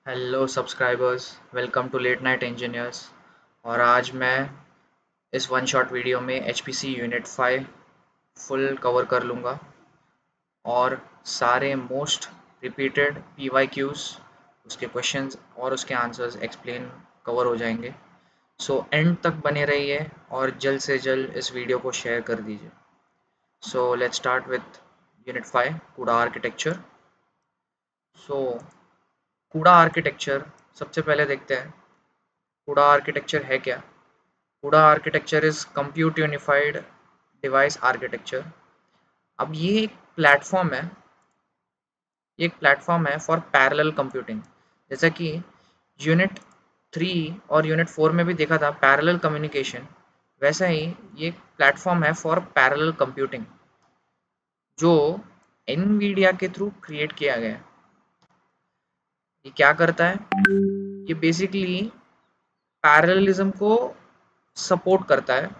Hello subscribers, welcome to late night engineers. और आज मैं इस वन शॉट वीडियो में एचपीसी यूनिट 5 फुल कवर कर लूँगा और सारे मोस्ट रिपीटेड पीवाईक्यूज, उसके क्वेश्चंस और उसके आंसर्स एक्सप्लेन कवर हो जाएंगे। सो एंड तक बने रहिए और जल्द से जल्द इस वीडियो को शेयर कर दीजिए। So let's start with unit 5 कूड़ा आर्किटेक्चर। सो कूड़ा आर्किटेक्चर सबसे पहले देखते हैं कूड़ा आर्किटेक्चर है क्या। CUDA architecture is compute unified device architecture. अब ये एक प्लेटफॉर्म है फॉर पैरेलल कंप्यूटिंग। जैसा कि यूनिट 3 और यूनिट 4 में भी देखा था पैरेलल कम्युनिकेशन, वैसा ही ये एक प्लेटफॉर्म है फॉर पैरेलल कंप्यूटिंग जो एनवीडिया के थ्रू क्रिएट किया गया है। ये क्या करता है? ये बेसिकली पैरेललिज्म को सपोर्ट करता है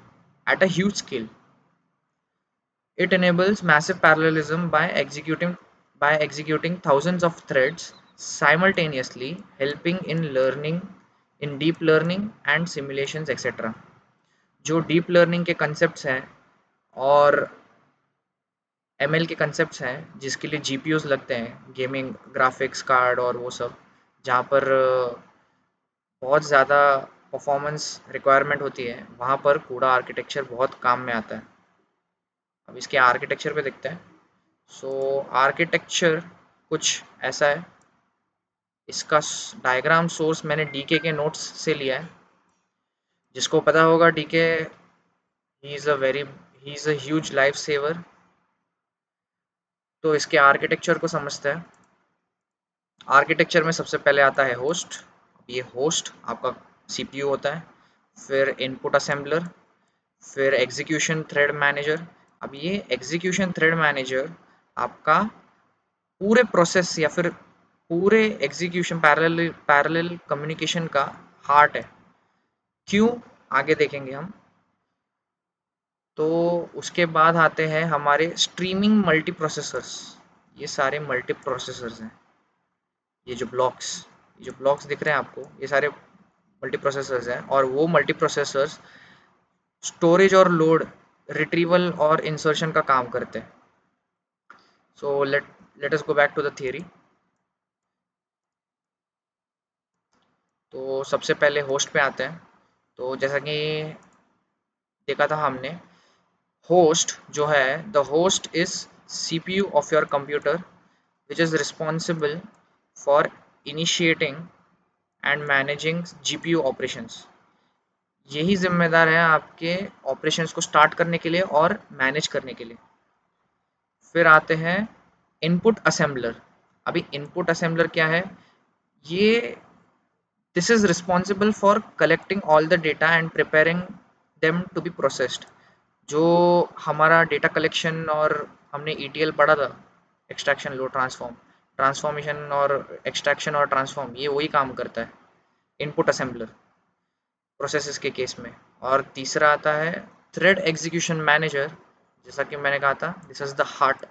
at a huge scale. It enables massive parallelism by executing thousands of threads simultaneously, helping in learning, in deep learning and simulations etc. जो डीप लर्निंग के कंसेप्ट्स हैं और एमएल के कंसेप्ट्स हैं जिसके लिए जीपीयूज लगते हैं, गेमिंग ग्राफिक्स कार्ड और वो सब, जहाँ पर बहुत ज़्यादा परफॉर्मेंस रिक्वायरमेंट होती है, वहाँ पर कूड़ा आर्किटेक्चर बहुत काम में आता है। अब इसके आर्किटेक्चर पे देखते हैं। सो आर्किटेक्चर कुछ ऐसा है। इसका डायग्राम सोर्स मैंने डीके के नोट्स से लिया है। जिसको पता होगा DK, he is a huge life saver. तो इसके आर्किटेक्चर को समझते हैं। आर्किटेक्चर में सबसे पहले आता है होस्ट। ये होस्ट आपका सीपीयू होता है, फिर इनपुट असेंबलर, फिर एग्जीक्यूशन थ्रेड मैनेजर। अब ये एग्जीक्यूशन थ्रेड मैनेजर आपका पूरे प्रोसेस या फिर पूरे एग्जीक्यूशन पैरेलल कम्युनिकेशन का हार्ट है। क्यों? आगे देखेंगे हम। तो उसके बाद आते हैं हमारे स्ट्रीमिंग मल्टी प्रोसेसर्स। ये सारे मल्टी प्रोसेसर्स हैं। ये जो ब्लॉक्स दिख रहे हैं आपको, ये सारे मल्टी प्रोसेसर्स हैं। और वो मल्टी प्रोसेसर्स स्टोरेज और लोड, रिट्रीवल और इंसर्शन का काम करते हैं। So let us go back to the theory. तो सबसे पहले होस्ट पे आते हैं। तो जैसा कि देखा था हमने, होस्ट जो है, the host is CPU of your computer which is responsible for initiating and managing GPU operations. यही जिम्मेदार है आपके ऑपरेशंस को स्टार्ट करने के लिए और मैनेज करने के लिए। फिर आते हैं इनपुट असेंबलर। अभी इनपुट असेंबलर क्या है? ये this is responsible for collecting all the data and preparing them to be processed. जो हमारा डेटा कलेक्शन, और हमने ईटीएल पढ़ा था, एक्सट्रैक्शन लो ट्रांसफॉर्मेशन और एक्सट्रैक्शन और ट्रांसफॉर्म, ये वही काम करता है इनपुट असेंबलर प्रोसेसेस के केस में। और तीसरा आता है थ्रेड एग्जीक्यूशन मैनेजर। जैसा कि मैंने कहा था, दिस इज द हार्ट।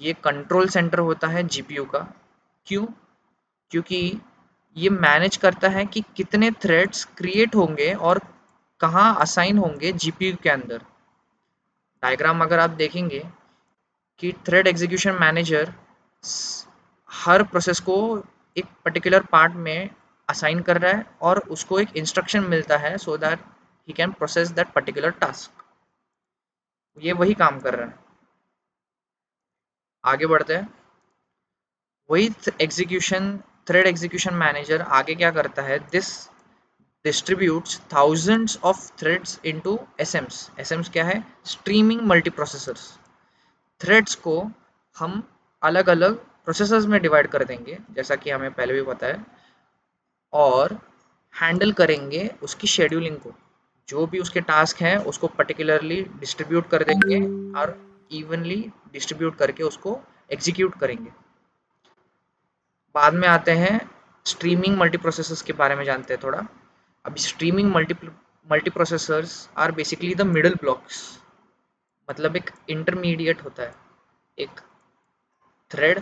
ये कंट्रोल सेंटर होता है जीपीयू का। क्यों? क्योंकि ये मैनेज करता है कि कितने थ्रेड्स क्रिएट होंगे और कहाँ असाइन होंगे जीपीयू के अंदर। डायग्राम अगर आप देखेंगे कि थ्रेड एग्जीक्यूशन मैनेजर हर प्रोसेस को एक पर्टिकुलर पार्ट में असाइन कर रहा है और उसको एक इंस्ट्रक्शन मिलता है so that he can process that particular task. ये वही काम कर रहा है। आगे बढ़ते हैं। वही एग्जीक्यूशन थ्रेड एग्जीक्यूशन मैनेजर आगे क्या करता है? This distributes thousands of threads into SMs। SMs क्या है? Streaming multiprocessors. थ्रेड्स को हम अलग अलग प्रोसेसर्स में डिवाइड कर देंगे, जैसा कि हमें पहले भी पता है, और हैंडल करेंगे उसकी शेड्यूलिंग को। जो भी उसके टास्क हैं उसको पर्टिकुलरली डिस्ट्रीब्यूट कर देंगे और इवनली डिस्ट्रीब्यूट करके उसको एग्जीक्यूट करेंगे। बाद में आते हैं स्ट्रीमिंग मल्टीप्रोसेसर्स के बारे में जानते हैं थोड़ा। अब streaming multiprocessors are basically the middle blocks. मतलब एक इंटरमीडिएट होता है एक थ्रेड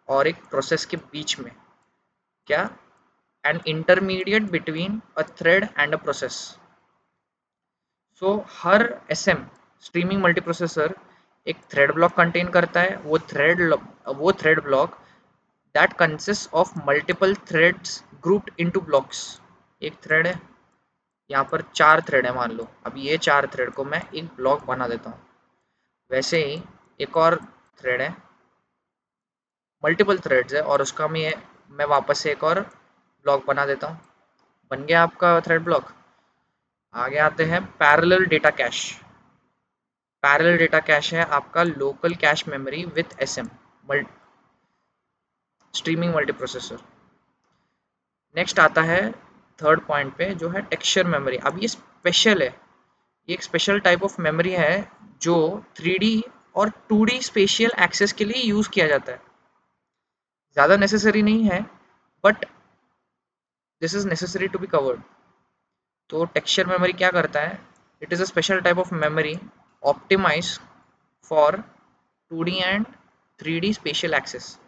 और एक प्रोसेस के बीच में। क्या, an intermediate between a thread and a process. So हर एसएम स्ट्रीमिंग मल्टीप्रोसेसर एक थ्रेड ब्लॉक कंटेन करता है। वो thread block that consist of multiple threads grouped into blocks. एक थ्रेड है, यहाँ पर 4 थ्रेड है मान लो। अब ये 4 थ्रेड को मैं एक ब्लॉक बना देता हूँ। वैसे ही एक और थ्रेड है, मल्टीपल थ्रेड्स है, और उसका मैं वापस से एक और ब्लॉक बना देता हूँ। बन गया आपका थ्रेड ब्लॉक। आगे आते हैं parallel data cache. Parallel data cache है आपका local cache memory with SM streaming multiprocessor. Next आता है थर्ड पॉइंट पे, जो है टेक्सचर मेमोरी। अब ये स्पेशल है, ये एक स्पेशल टाइप ऑफ मेमोरी है जो 3D और 2D स्पेशियल एक्सेस के लिए यूज़ किया जाता है। ज़्यादा नेसेसरी नहीं है, but this is necessary to be covered. तो टेक्सचर मेमोरी क्या करता है? It is a special type of memory optimize for 2D and 3D spatial access.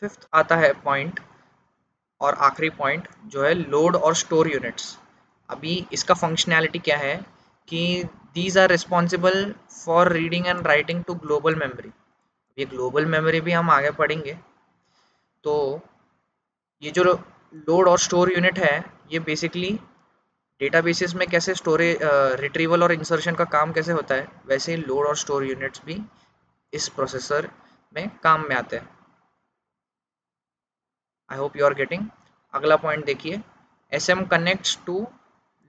Fifth आता है पॉइंट, और आखिरी पॉइंट, जो है लोड और स्टोर यूनिट्स। अभी इसका फंक्शनैलिटी क्या है कि these are responsible for reading and writing to global memory. ये ग्लोबल मेमोरी भी हम आगे पढ़ेंगे। तो ये जो लोड और स्टोर यूनिट है, ये बेसिकली डेटाबेसेस में कैसे स्टोरेज, रिट्रीवल और इंसर्शन का काम कैसे होता है, वैसे ही लोड और स्टोर यूनिट्स भी इस प्रोसेसर में काम में आते हैं। I hope you are getting. अगला पॉइंट देखिए, SM connects to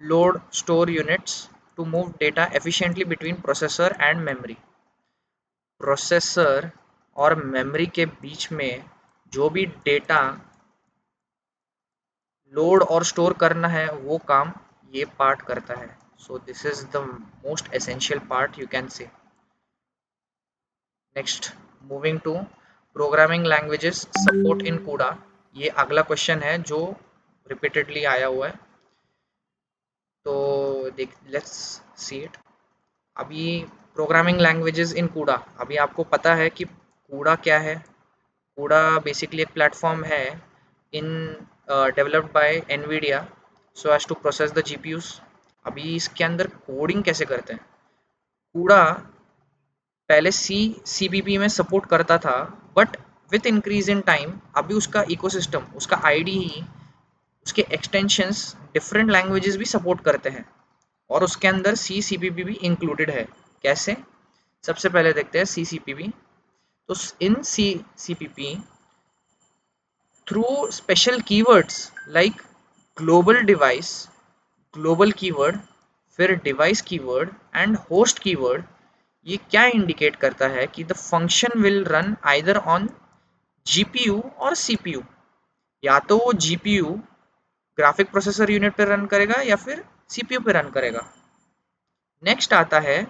load store units to move data efficiently between processor and memory. Processor और मेमोरी के बीच में जो भी डेटा लोड और स्टोर करना है, वो काम ये पार्ट करता है। So this is the most essential part you can say. Next, moving to programming languages support in CUDA. ये अगला क्वेश्चन है जो रिपीटेडली आया हुआ है, तो देख लेट्स सी इट। अभी प्रोग्रामिंग लैंग्वेजेस इन कूडा, अभी आपको पता है कि कूडा क्या है। कूडा बेसिकली एक प्लेटफॉर्म है in developed by Nvidia so as to process the GPUs. अभी इसके अंदर कोडिंग कैसे करते हैं? कूडा पहले सीपीपी में सपोर्ट करता था, but with increase in time अभी उसका इकोसिस्टम, उसका आईडी ही, उसके एक्सटेंशंस डिफरेंट लैंग्वेजेस भी सपोर्ट करते हैं, और उसके अंदर सीपीपी भी इंक्लूडेड है। कैसे? सबसे पहले देखते हैं सीपीपी। तो इन CPP through special keywords like global device, global keyword, फिर device keyword and host keyword, ये क्या इंडिकेट करता है कि the function will run either on GPU और सीपीयू। या तो वो जीपीयू ग्राफिक प्रोसेसर यूनिट पे रन करेगा या फिर सीपीयू पे रन करेगा। नेक्स्ट आता है,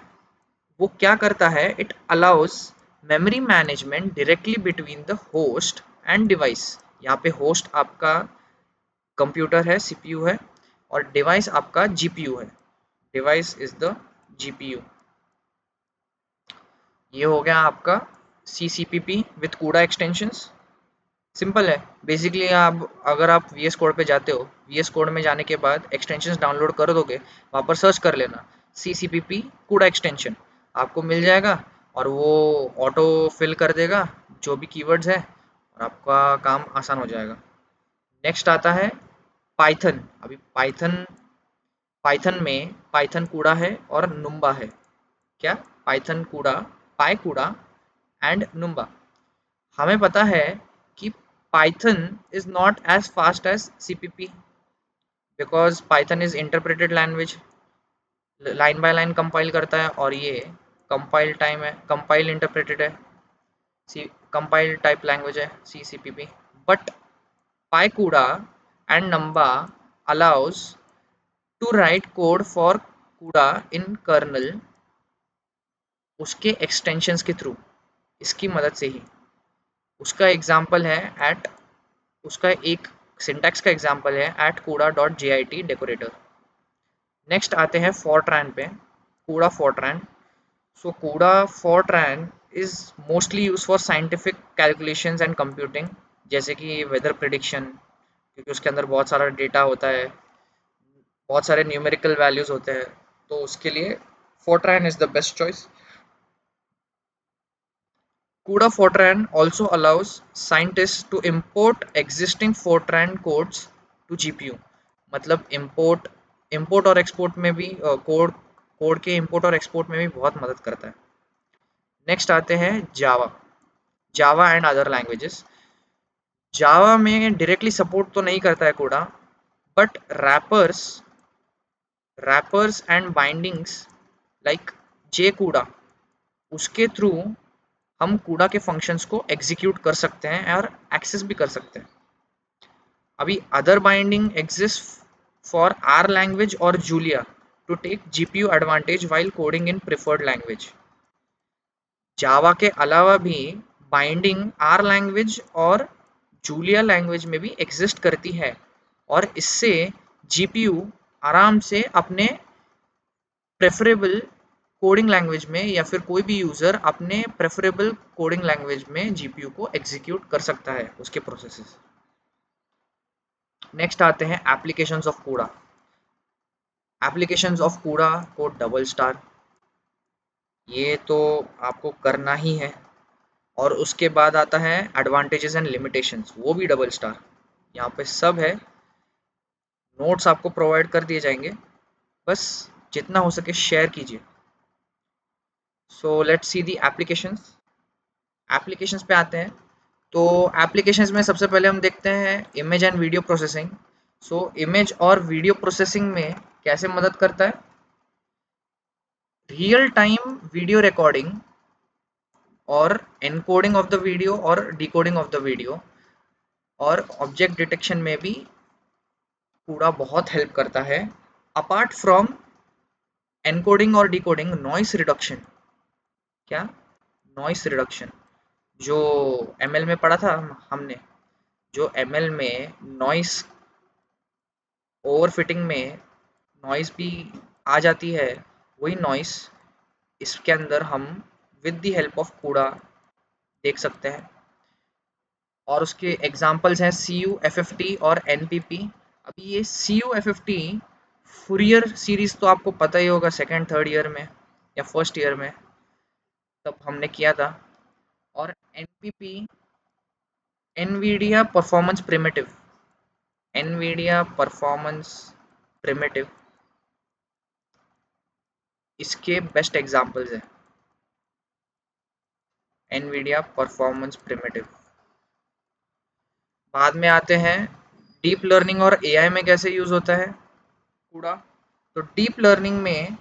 वो क्या करता है, it allows memory management directly between the host and device. यहाँ पे होस्ट आपका कंप्यूटर है, सीपीयू है, और डिवाइस आपका जीपीयू है। Device is the GPU. ये हो गया आपका CCPP विथ कूडा एक्सटेंशंस। सिंपल है बेसिकली। आप अगर आप VS कोड पे जाते हो, VS कोड में जाने के बाद एक्सटेंशंस डाउनलोड कर दोगे, वहाँ पर सर्च कर लेना CCPP कूडा एक्सटेंशन, आपको मिल जाएगा, और वो ऑटो फिल कर देगा जो भी कीवर्ड्स है, और आपका काम आसान हो जाएगा। नेक्स्ट आता है पाइथन। अभी पाइथन पाइथन में पाइथन कूडा है और नुम्बा है। क्या? पाइथन कूडा, पाई कूडा एंड नुम्बा। हमें पता है कि Python is not as fast as CPP because Python is interpreted language, line by line compile करता है, और ये कंपाइल टाइम है, कंपाइल इंटरप्रेटेड है, सी कंपाइल टाइप लैंग्वेज है CCPP। But PyCUDA and Numba allows to write code for CUDA in kernel, उसके extensions के थ्रू, इसकी मदद से ही। उसका एग्जाम्पल है एट उसका एक सिंटैक्स का एग्जाम्पल है एट कूडा डॉट JIT डेकोरेटर। नेक्स्ट आते हैं फोर्ट्रैन पे, कूडा फोर्ट्रैन। सो कूडा Fortran is mostly use for scientific calculations and computing. जैसे कि वेदर प्रिडिक्शन, क्योंकि उसके अंदर बहुत सारा डेटा होता है, बहुत सारे न्यूमेरिकल वैल्यूज होते हैं, तो उसके लिए Fortran is the best choice. CUDA Fortran also allows scientists to import existing Fortran codes to GPU। मतलब import और export में भी कोड के import और export में भी बहुत मदद करता है। नेक्स्ट आते हैं जावा एंड अदर लैंग्वेजेस। जावा में डायरेक्टली सपोर्ट तो नहीं करता है कोडा, but rappers and bindings like JCUDA, उसके थ्रू हम कूडा के फंक्शंस को एग्जीक्यूट कर सकते हैं और एक्सेस भी कर सकते हैं। अभी other binding exist for R language और Julia to take GPU advantage while coding in preferred language. Java के अलावा भी बाइंडिंग आर लैंग्वेज और जूलिया लैंग्वेज में भी एग्जिस्ट करती है, और इससे जीपीयू आराम से अपने प्रेफरेबल कोडिंग लैंग्वेज में, या फिर कोई भी यूज़र अपने प्रेफरेबल कोडिंग लैंग्वेज में जीपीयू को एग्जीक्यूट कर सकता है उसके प्रोसेसेस। नेक्स्ट आते हैं एप्लीकेशंस ऑफ कूडा। एप्लीकेशंस ऑफ कूडा को डबल स्टार, ये तो आपको करना ही है। और उसके बाद आता है एडवांटेजेस एंड लिमिटेशंस, वो भी डबल स्टार। यहाँ पे सब है, नोट्स आपको प्रोवाइड कर दिए जाएंगे, बस जितना हो सके शेयर कीजिए। So let's see the applications. Applications पे आते हैं, तो एप्लीकेशंस में सबसे पहले हम देखते हैं image and video processing. So image और वीडियो प्रोसेसिंग में कैसे मदद करता है? रियल टाइम वीडियो रिकॉर्डिंग और एनकोडिंग ऑफ द वीडियो और डिकोडिंग ऑफ द वीडियो, और ऑब्जेक्ट डिटेक्शन में भी पूरा बहुत हेल्प करता है। अपार्ट फ्रॉम एनकोडिंग और डिकोडिंग, नॉइस रिडक्शन। क्या? नॉइस रिडक्शन, जो एमएल में पढ़ा था हमने, जो एमएल में नॉइस ओवरफिटिंग में नॉइस भी आ जाती है, वही नॉइस इसके अंदर हम विद द हेल्प ऑफ कूड़ा देख सकते हैं। और उसके एग्जांपल्स हैं CUFFT और NPP। अभी ये CUFFT फूरियर सीरीज तो आपको पता ही होगा, सेकेंड थर्ड ईयर में या फर्स्ट ईयर में तब हमने किया था। और NPP NVIDIA performance primitive, NVIDIA performance primitive इसके बेस्ट एग्जांपल्स हैं। NVIDIA performance primitive. बाद में आते हैं डीप लर्निंग और AI में कैसे यूज होता है कूड़ा। तो डीप लर्निंग में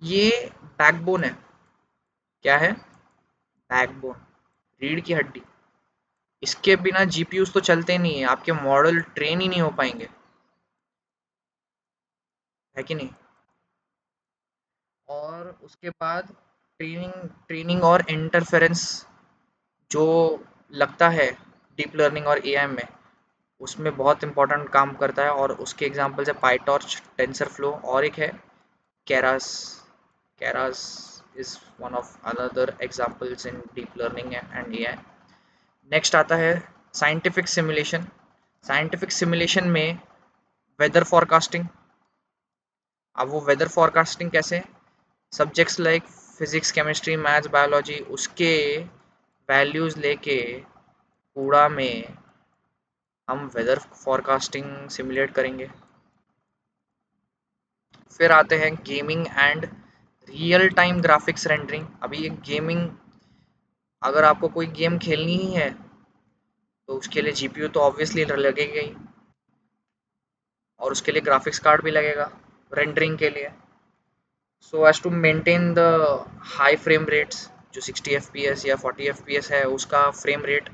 ये बैकबोन है। क्या है? बैकबोन, रीढ़ की हड्डी। इसके बिना जीपीयूज तो चलते नहीं है, आपके मॉडल ट्रेन ही नहीं हो पाएंगे, है कि नहीं। और उसके बाद ट्रेनिंग और इंटरफेरेंस जो लगता है डीप लर्निंग और एआई में, उसमें बहुत इंपॉर्टेंट काम करता है। और उसके एग्जांपल्स है पाईटॉर्च, टेंसरफ्लो, और एक है Keras. Keras is one of another examples in deep learning and AI. Next आता है साइंटिफिक सिमुलेशन। साइंटिफिक सिमुलेशन में वेदर फॉरकास्टिंग। अब वो वेदर फॉरकास्टिंग कैसे? Subjects like physics, chemistry, maths, biology, उसके वैल्यूज़ लेके कूड़ा में हम वेदर फॉरकास्टिंग सिमुलेट करेंगे। फिर आते हैं gaming and real time graphics rendering. अभी ये गेमिंग, अगर आपको कोई गेम खेलनी ही है तो उसके लिए जीपीयू तो ऑब्वियसली लगेगा ही, और उसके लिए ग्राफिक्स कार्ड भी लगेगा रेंडरिंग के लिए। So as to maintain the high frame rates, जो 60 FPS या 40 FPS है, उसका फ्रेम रेट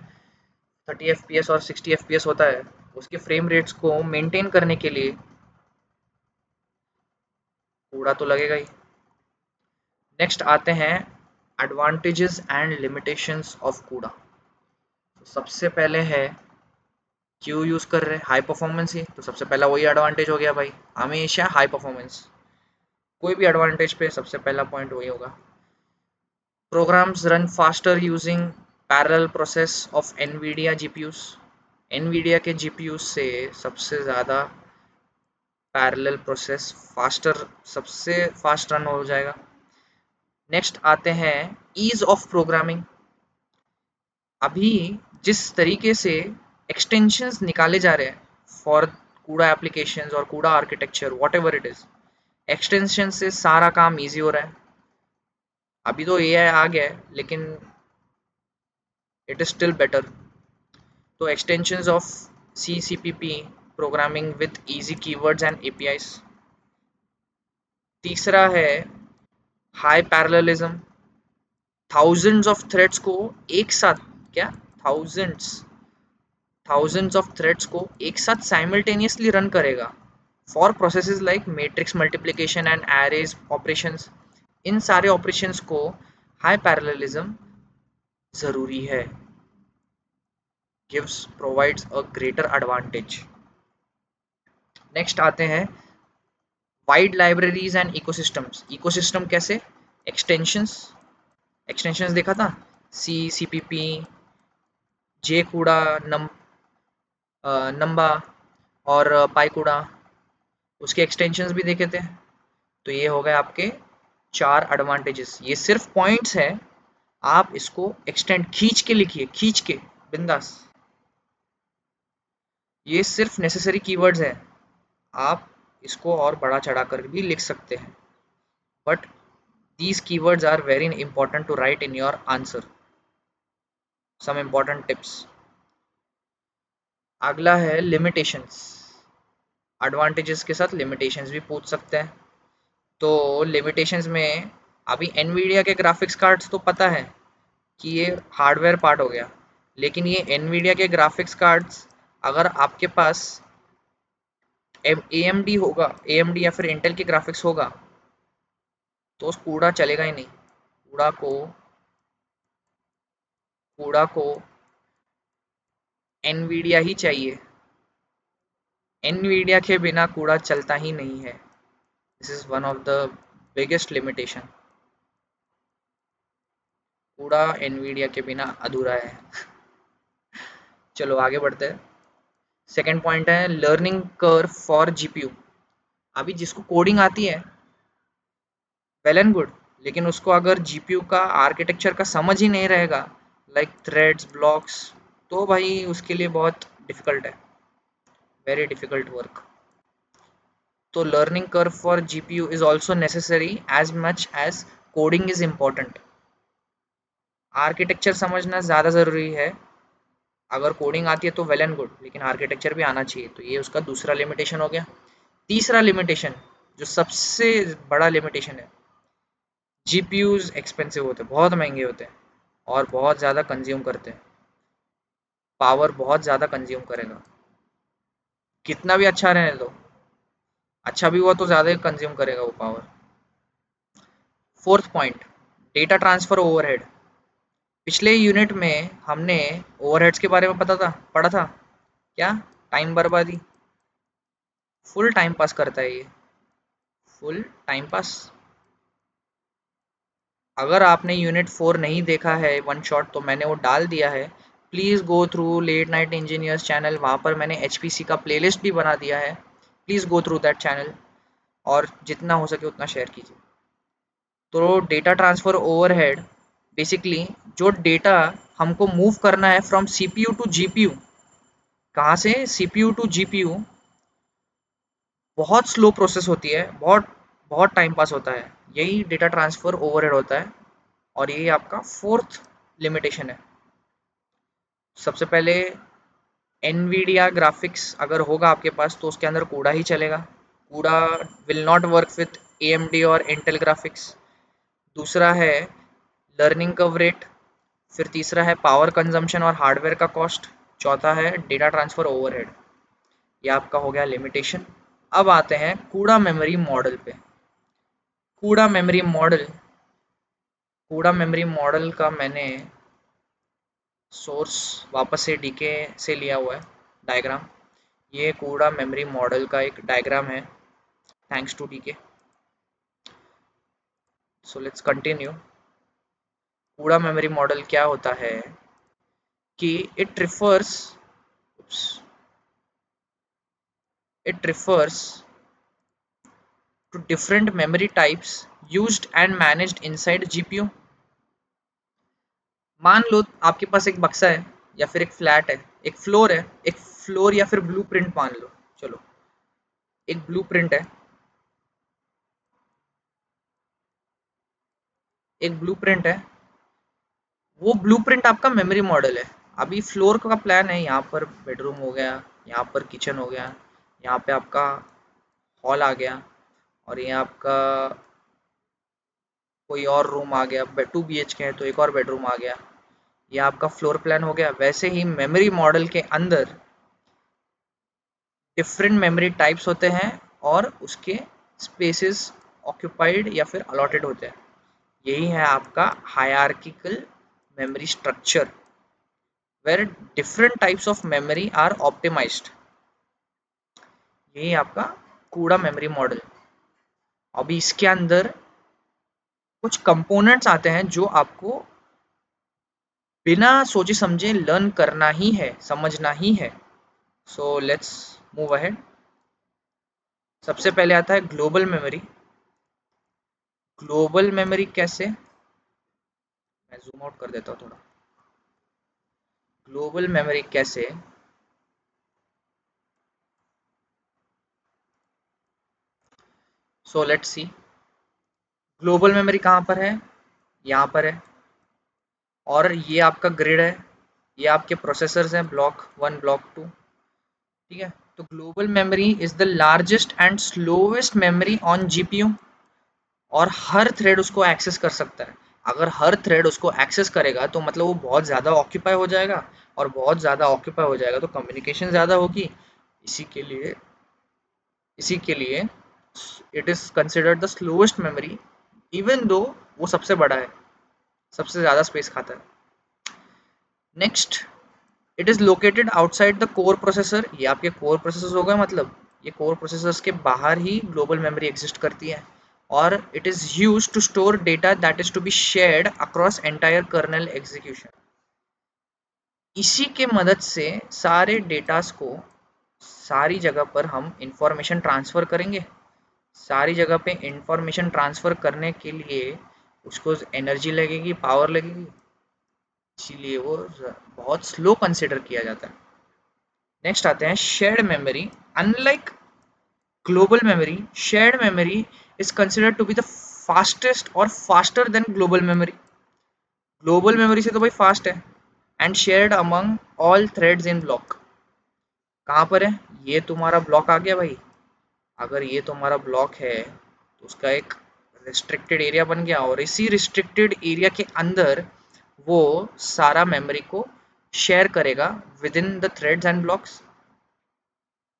30 FPS और 60 FPS होता है, उसके फ्रेम रेट्स को मेंटेन करने के लिए कूड़ा तो लगेगा ही। नेक्स्ट आते हैं एडवांटेजेस एंड लिमिटेशंस ऑफ कूड़ा। तो सबसे पहले है क्यों यूज़ कर रहे हैं, हाई परफॉर्मेंस ही, तो सबसे पहला वही एडवांटेज हो गया भाई, हमेशा हाई परफॉर्मेंस। कोई भी एडवांटेज पे सबसे पहला पॉइंट वही होगा। Programs run faster using parallel process of NVIDIA GPUs। Nvidia के जीपीयू से सबसे ज़्यादा पैरेलल प्रोसेस फास्टर, सबसे फास्ट रन हो जाएगा। नेक्स्ट आते हैं ईज ऑफ प्रोग्रामिंग। अभी जिस तरीके से एक्सटेंशंस निकाले जा रहे हैं फॉर कूड़ा एप्लीकेशंस और कूड़ा architecture what ever it is, extension से सारा काम इजी हो रहा है। अभी तो एआई आ गया है लेकिन इट इज़ स्टिल बेटर। तो extensions of C C P P programming with easy keywords and APIs. तीसरा है high parallelism. Thousands of threads को एक साथ, क्या, थाउजेंड्स थाउजेंड्स ऑफ थ्रेड्स को एक साथ साइमल्टेनियसली रन करेगा for processes like matrix multiplication and arrays operations. इन सारे ऑपरेशंस को हाई पैरेललिज्म ज़रूरी है, gives provides a greater advantage. Next आते हैं wide libraries and ecosystems. Ecosystem कैसे? एक्सटेंशंस, एक्सटेंशंस देखा था, सी सी पी पी, जे कूड़ा, नंबा और पाईकूड़ा, उसके एक्सटेंशंस भी देखे थे। तो ये हो गए आपके 4 एडवांटेजेस। ये सिर्फ पॉइंट्स है, आप इसको एक्सटेंड खींच के लिखिए, खींच के, बिंदास। ये सिर्फ नेसेसरी कीवर्ड्स है, आप इसको और बड़ा चढ़ा कर भी लिख सकते हैं, but these keywords are very important to write in your answer. Some important tips. अगला है लिमिटेशंस। एडवांटेजेस के साथ लिमिटेशंस भी पूछ सकते हैं। तो लिमिटेशंस में अभी एनवीडिया के ग्राफिक्स कार्ड्स तो पता है कि ये हार्डवेयर पार्ट हो गया, लेकिन ये एनवीडिया के ग्राफिक्स कार्ड्स अगर आपके पास AMD होगा, AMD या फिर इंटेल के ग्राफिक्स होगा, तो उस कूड़ा चलेगा ही नहीं। कूड़ा को एनवीडिया ही चाहिए। एनवीडिया के बिना कूड़ा चलता ही नहीं है। This is one of the biggest limitation. कूड़ा एनवीडिया के बिना अधूरा है। चलो आगे बढ़ते हैं। सेकेंड पॉइंट है लर्निंग कर्व फॉर जीपीयू। अभी जिसको कोडिंग आती है वेल एंड गुड, लेकिन उसको अगर जीपीयू का आर्किटेक्चर का समझ ही नहीं रहेगा, लाइक थ्रेड्स, ब्लॉक्स, तो भाई उसके लिए बहुत डिफिकल्ट है, वेरी डिफिकल्ट वर्क। तो learning curve for GPU is also necessary as much as coding is important. Architecture समझना ज़्यादा ज़रूरी है। अगर कोडिंग आती है तो वेल एंड गुड, लेकिन आर्किटेक्चर भी आना चाहिए। तो ये उसका दूसरा लिमिटेशन हो गया। तीसरा लिमिटेशन, जो सबसे बड़ा लिमिटेशन है, जीपीयूज एक्सपेंसिव होते हैं, बहुत महंगे होते हैं और बहुत ज़्यादा कंज्यूम करते हैं। पावर बहुत ज़्यादा कंज्यूम करेगा, कितना भी अच्छा रहने दो, अच्छा भी हुआ तो ज़्यादा ही कंज्यूम करेगा वो power. Fourth point, data transfer overhead. पिछले यूनिट में हमने ओवरहेड्स के बारे में पढ़ा था, क्या? टाइम बर्बादी। फुल टाइम पास करता है ये, फुल टाइम पास। अगर आपने यूनिट 4 नहीं देखा है वन शॉट, तो मैंने वो डाल दिया है, please go through late night engineers channel. वहाँ पर मैंने HPC का प्लेलिस्ट भी बना दिया है, please go through that channel और जितना हो सके उतना शेयर कीजिए। तो डेटा ट्रांसफ़र ओवरहेड बेसिकली जो डेटा हमको मूव करना है फ्रॉम CPU टू GPU, कहाँ से CPU टू GPU, बहुत स्लो प्रोसेस होती है, बहुत बहुत टाइम पास होता है। यही डेटा ट्रांसफ़र ओवरहेड होता है और यही आपका फोर्थ लिमिटेशन है। सबसे पहले एनवीडिया ग्राफिक्स अगर होगा आपके पास तो उसके अंदर कूड़ा ही चलेगा। कूड़ा will not work with AMD और इंटेल ग्राफिक्स। दूसरा है लर्निंग कर्व रेट। फिर तीसरा है पावर कंजम्पशन और हार्डवेयर का कॉस्ट। चौथा है डेटा ट्रांसफ़र ओवरहेड। ये आपका हो गया लिमिटेशन। अब आते हैं कूड़ा मेमोरी मॉडल पे। कूड़ा मेमोरी मॉडल, कूड़ा मेमोरी मॉडल का मैंने सोर्स वापस से डीके से लिया हुआ है डायग्राम। ये कूड़ा मेमोरी मॉडल का एक डायग्राम है, thanks to DK. So let's continue. CUDA memory model क्या होता है कि it refers It refers to different memory types used and managed inside GPU. मान लो आपके पास एक बक्सा है या फिर एक फ्लैट है, एक फ्लोर या फिर ब्लूप्रिंट मान लो। चलो, एक ब्लूप्रिंट है, एक ब्लूप्रिंट है, वो ब्लूप्रिंट आपका मेमोरी मॉडल है। अभी फ्लोर का प्लान है, यहाँ पर बेडरूम हो गया, यहाँ पर किचन हो गया, यहाँ पे आपका हॉल आ गया, और ये आपका कोई और रूम आ गया, 2 BHK है तो एक और बेडरूम आ गया, ये आपका फ्लोर प्लान हो गया। वैसे ही मेमोरी मॉडल के अंदर डिफरेंट मेमोरी टाइप्स होते हैं और उसके स्पेसेस ऑक्यूपाइड या फिर अलॉटेड होते हैं। यही है आपका hierarchical memory structure where different types of memory are optimized। यही आपका कूड़ा मेमोरी मॉडल। अभी इसके अंदर कुछ कंपोनेंट्स आते हैं जो आपको बिना सोचे समझे लर्न करना ही है, समझना ही है। So let's move ahead. सबसे पहले आता है ग्लोबल मेमोरी। ग्लोबल मेमोरी कैसे, मैं जूम आउट कर देता हूँ थोड़ा। ग्लोबल मेमोरी कैसे, so let's see. Global memory कहाँ पर है, यहाँ पर है, और ये आपका ग्रिड है, ये आपके प्रोसेसर्स हैं, ब्लॉक 1 ब्लॉक 2। ठीक है, तो global memory is the largest and slowest memory on GPU, और हर थ्रेड उसको एक्सेस कर सकता है। अगर हर थ्रेड उसको एक्सेस करेगा तो मतलब वो बहुत ज़्यादा ऑक्यूपाई हो जाएगा, और बहुत ज़्यादा ऑक्यूपाई हो जाएगा तो कम्युनिकेशन ज़्यादा होगी। इसी के लिए इसी के लिए it is considered the slowest memory, even though वो सबसे बड़ा है, सबसे ज़्यादा स्पेस खाता है। Next, it is located outside the core processor. ये आपके कोर प्रोसेसर हो गए, मतलब ये कोर प्रोसेसर्स के बाहर ही ग्लोबल मेमोरी एग्जिस्ट करती है, और it is use to store data that is to be shared across entire kernel execution. इसी के मदद से सारे डेटास को सारी जगह पर हम इंफॉर्मेशन ट्रांसफ़र करेंगे। सारी जगह पे इंफॉर्मेशन ट्रांसफ़र करने के लिए उसको एनर्जी लगेगी, पावर लगेगी, इसीलिए वो बहुत स्लो कंसिडर किया जाता है। नेक्स्ट आते हैं shared memory. Unlike global memory, shared memory is considered to be the fastest और faster than global memory. Global memory से तो भाई फास्ट है, and shared among all threads in block. कहाँ पर है, ये तुम्हारा ब्लॉक आ गया भाई। अगर ये तुम्हारा ब्लॉक है तो उसका एक रिस्ट्रिक्टेड एरिया बन गया, और इसी रिस्ट्रिक्टेड एरिया के अंदर वो सारा मेमोरी को शेयर करेगा with in the threads and blocks.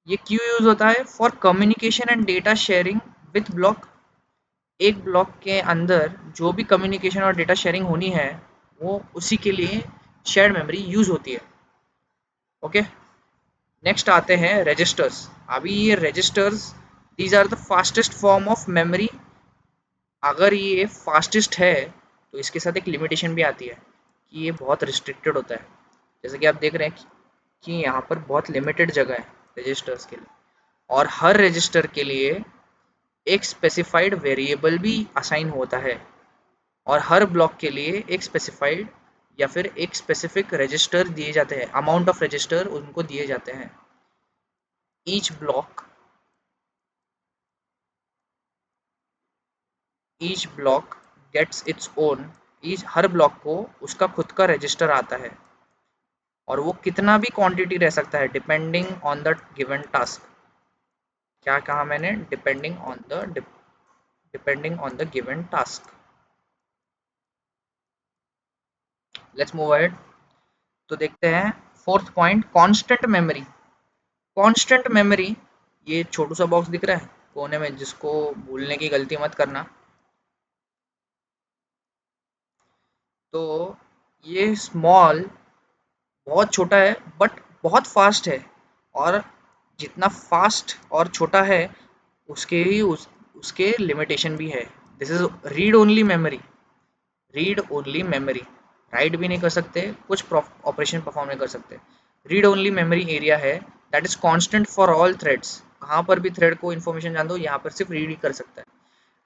ये क्यों यूज होता है, for communication and data sharing with block. एक ब्लॉक के अंदर जो भी कम्युनिकेशन और डेटा शेयरिंग होनी है वो उसी के लिए शेयर्ड मेमोरी यूज होती है। ओके, नेक्स्ट आते हैं रजिस्टर्स। अभी ये registers, these are the fastest form of memory. अगर ये फास्टेस्ट है तो इसके साथ एक लिमिटेशन भी आती है कि ये बहुत रिस्ट्रिक्टेड होता है। जैसे कि आप देख रहे हैं कि यहाँ पर बहुत लिमिटेड जगह है रजिस्टर्स के लिए, और हर रजिस्टर के लिए एक स्पेसिफाइड वेरिएबल भी असाइन होता है, और हर ब्लॉक के लिए एक स्पेसिफाइड या फिर एक स्पेसिफिक रजिस्टर दिए जाते हैं, अमाउंट ऑफ रजिस्टर उनको दिए जाते हैं। Each block each block gets its own, each हर ब्लॉक को उसका खुद का रजिस्टर आता है, और वो कितना भी क्वांटिटी रह सकता है depending on the given task. क्या कहा मैंने, depending on the given task. Let's move ahead. तो देखते हैं fourth point, constant memory. Constant memory, ये छोटू सा बॉक्स दिख रहा है कोने में, जिसको भूलने की गलती मत करना। तो ये स्मॉल, बहुत छोटा है बट बहुत फास्ट है, और जितना फास्ट और छोटा है उसके लिमिटेशन भी है। This is read only memory. Read only memory, right भी नहीं कर सकते, कुछ ऑपरेशन परफॉर्म नहीं कर सकते। रीड ओनली मेमोरी एरिया है that is constant for all threads. कहाँ पर भी थ्रेड को इन्फॉर्मेशन जान दो, यहाँ पर सिर्फ रीड ही कर सकता है।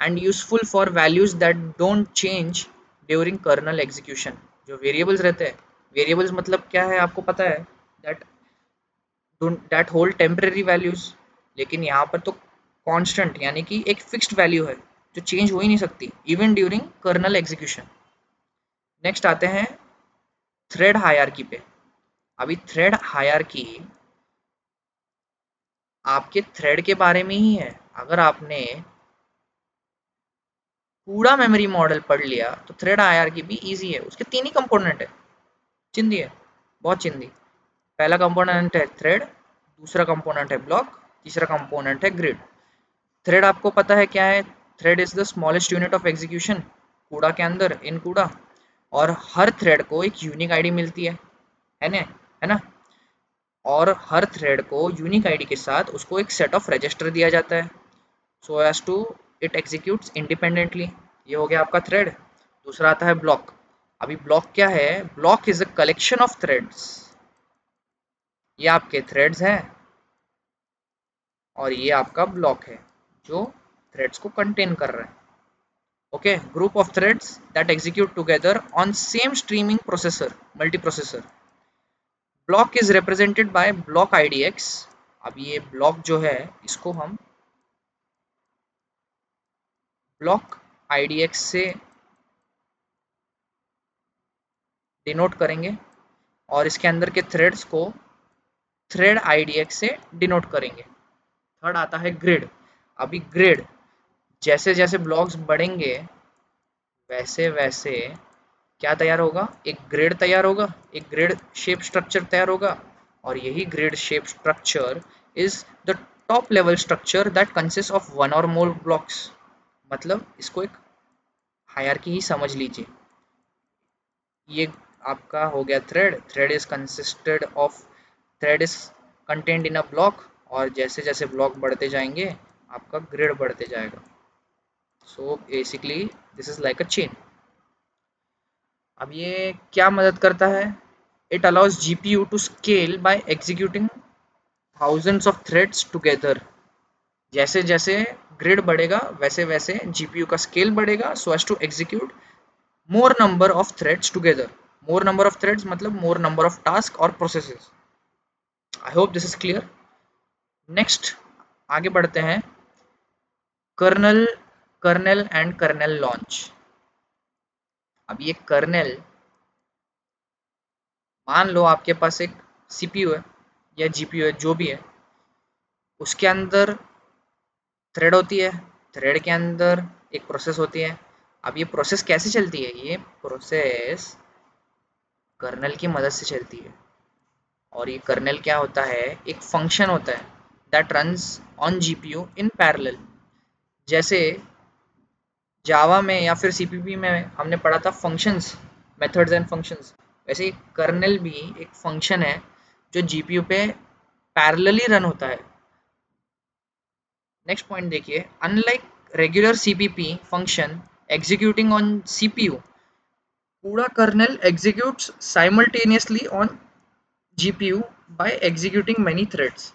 And useful for values that don't change during kernel execution. जो वेरिएबल्स रहते हैं, वेरिएबल्स मतलब क्या है आपको पता है, that that hold temporary values, लेकिन यहाँ पर तो कांस्टेंट यानी कि एक फिक्स्ड वैल्यू है जो चेंज हो ही नहीं सकती even during kernel execution. Next आते हैं थ्रेड हायरार्की पे। अभी थ्रेड हायरार्की आपके थ्रेड के बारे में ही है। अगर आपने पूरा मेमोरी मॉडल पढ़ लिया तो थ्रेड हायरार्की भी इजी है। उसके तीन ही कंपोनेंट है, चिंदी है, बहुत चिंदी। पहला कंपोनेंट है थ्रेड, दूसरा कंपोनेंट है ब्लॉक, तीसरा कंपोनेंट है ग्रिड। थ्रेड आपको पता है क्या है, thread is the smallest unit of execution कूड़ा के अंदर, इन कूड़ा। और हर थ्रेड को एक यूनिक आईडी मिलती है ना, है ना। और हर थ्रेड को यूनिक आईडी के साथ उसको एक सेट ऑफ रजिस्टर दिया जाता है so as to it executes independently. ये हो गया आपका थ्रेड। दूसरा आता है ब्लॉक। अभी ब्लॉक क्या है, block is a collection of threads. ये आपके थ्रेड्स हैं और ये आपका ब्लॉक है जो थ्रेड्स को कंटेन कर रहा है। Okay, group of threads that execute together on same streaming processor, multiprocessor. Block is represented by block IDX. अब ये ब्लॉक जो है इसको हम ब्लॉक आईडीएक्स से डिनोट करेंगे और इसके अंदर के थ्रेड्स को थ्रेड आईडीएक्स से डिनोट करेंगे। थर्ड आता है ग्रिड। अभी ग्रिड, जैसे जैसे ब्लॉक्स बढ़ेंगे वैसे वैसे क्या तैयार होगा, एक ग्रिड तैयार होगा, एक ग्रिड शेप स्ट्रक्चर तैयार होगा। और यही grid shape structure is the top level structure that consist of one और मोर ब्लॉक्स। मतलब इसको एक हायरार्की ही समझ लीजिए। ये आपका हो गया thread. Thread is consisted of, thread is content in a block, और जैसे जैसे ब्लॉक बढ़ते जाएंगे आपका ग्रिड बढ़ते जाएगा। So basically this is like a chain. अब ये क्या मदद करता है, it allows GPU to scale by executing thousands of threads together. जैसे जैसे ग्रिड बढ़ेगा वैसे वैसे जीपीयू का स्केल बढ़ेगा so as to execute more number of threads together. More number of threads मतलब मोर नंबर ऑफ टास्क और processes. I hope this is clear. Next आगे बढ़ते हैं, kernel, kernel and kernel launch. अब ये kernel, मान लो आपके पास एक सीपीयू है या जीपीयू है जो भी है, उसके अंदर थ्रेड होती है, थ्रेड के अंदर एक प्रोसेस होती है। अब ये प्रोसेस कैसे चलती है, ये प्रोसेस कर्नल की मदद से चलती है। और ये कर्नेल क्या होता है, एक फंक्शन होता है that runs on GPU in parallel. जैसे जावा में या फिर सीपीपी में हमने पढ़ा था फंक्शंस, मेथड्स एंड फंक्शंस, वैसे कर्नेल भी एक फंक्शन है जो जीपीयू पे पैरेलली रन होता है। नेक्स्ट पॉइंट देखिए, unlike regular CPP function executing on CPU, पूरा kernel executes simultaneously on GPU by executing many threads.